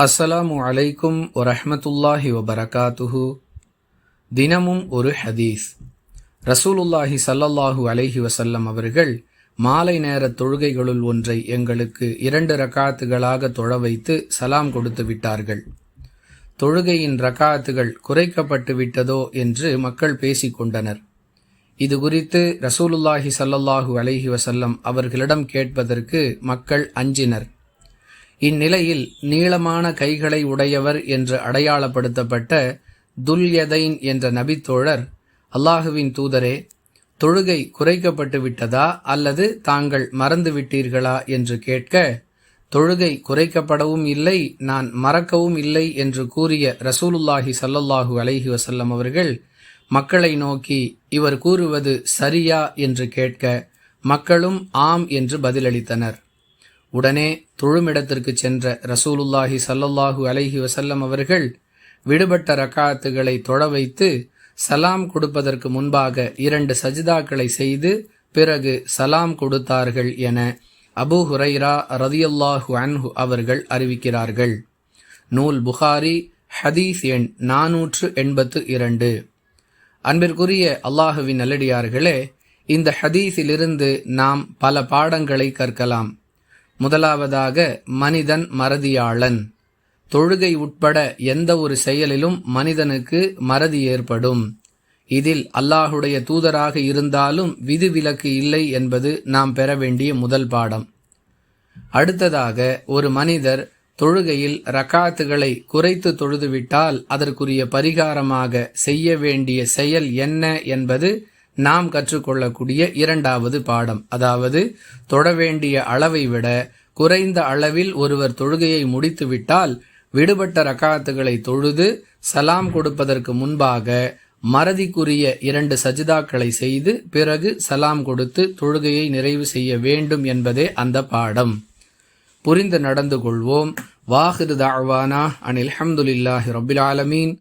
அஸ்ஸலாமு அலைக்கும் வரஹ்மத்துல்லாஹி வபரகாத்துஹு. தினமும் ஒரு ஹதீஸ். ரசூலுல்லாஹி ஸல்லல்லாஹு அலைஹி வஸல்லம் அவர்கள் மாலை நேர தொழுகைகளுள் ஒன்றை எங்களுக்கு 2 ரக்காத்துகளாக தொழ வைத்து சலாம் கொடுத்து விட்டார்கள். தொழுகையின் ரக்காத்துகள் குறைக்கப்பட்டு விட்டதோ என்று மக்கள் பேசிக்கொண்டனர். இது குறித்து ரசூலுல்லாஹி ஸல்லல்லாஹு அலைஹி வஸல்லம் அவர்களிடம் கேட்பதற்கு மக்கள் அஞ்சினர். இந்நிலையில் நீளமான கைகளை உடையவர் என்று அடையாளப்படுத்தப்பட்ட துல்யதைன் என்ற நபித்தோழர், அல்லாஹுவின் தூதரே, தொழுகை குறைக்கப்பட்டு விட்டதா அல்லது தாங்கள் மறந்து விட்டீர்களா என்று கேட்க, தொழுகை குறைக்கப்படவும் இல்லை, நான் மறக்கவும் இல்லை என்று கூறிய ரசூலுல்லாஹி ஸல்லல்லாஹு அலைஹி வஸல்லம் அவர்கள் மக்களை நோக்கி இவர் கூறுவது சரியா என்று கேட்க, மக்களும் ஆம் என்று பதிலளித்தனர். உடனே தொழுமிடத்திற்கு சென்ற ரசூலுல்லாஹி ஸல்லல்லாஹு அலைஹி வஸல்லம் அவர்கள் விடுபட்ட ரக்காத்துகளை தொழ வைத்து சலாம் கொடுப்பதற்கு முன்பாக 2 சஜிதாக்களை செய்து பிறகு சலாம் கொடுத்தார்கள் என அபூ ஹுரைரா ரலியல்லாஹு அன்ஹு அவர்கள் அறிவிக்கிறார்கள். நூல் புகாரி, ஹதீஸ் எண் 482. அன்பிற்குரிய அல்லாஹுவின் நல்லடியார்களே, இந்த ஹதீஸிலிருந்து நாம் பல பாடங்களை கற்கலாம். முதலாவதாக, மனிதன் மறதியாளன். தொழுகை உட்பட எந்த ஒரு செயலிலும் மனிதனுக்கு மறதி ஏற்படும். இதில் அல்லாஹுடைய தூதராக இருந்தாலும் விதிவிலக்கு இல்லை என்பது நாம் பெற வேண்டிய முதல் பாடம். அடுத்ததாக, ஒரு மனிதர் தொழுகையில் ரக்காத்துகளை குறைத்து தொழுதுவிட்டால் அதற்குரிய பரிகாரமாக செய்ய வேண்டிய செயல் என்ன என்பது நாம் கற்றுக்கொள்ளக்கூடிய 2வது பாடம். அதாவது, தொழ வேண்டிய அளவை விட குறைந்த அளவில் ஒருவர் தொழுகையை முடித்துவிட்டால் விடுபட்ட ரக்காத்துகளை தொழுது சலாம் கொடுப்பதற்கு முன்பாக மறதிக்குரிய 2 சஜிதாக்களை செய்து பிறகு சலாம் கொடுத்து தொழுகையை நிறைவு செய்ய வேண்டும் என்பதே அந்த பாடம். புரிந்து நடந்து கொள்வோம். வாஹிரு தஅவானா அனில் ஹம்துலில்லாஹி ரப்பில் ஆலமீன்.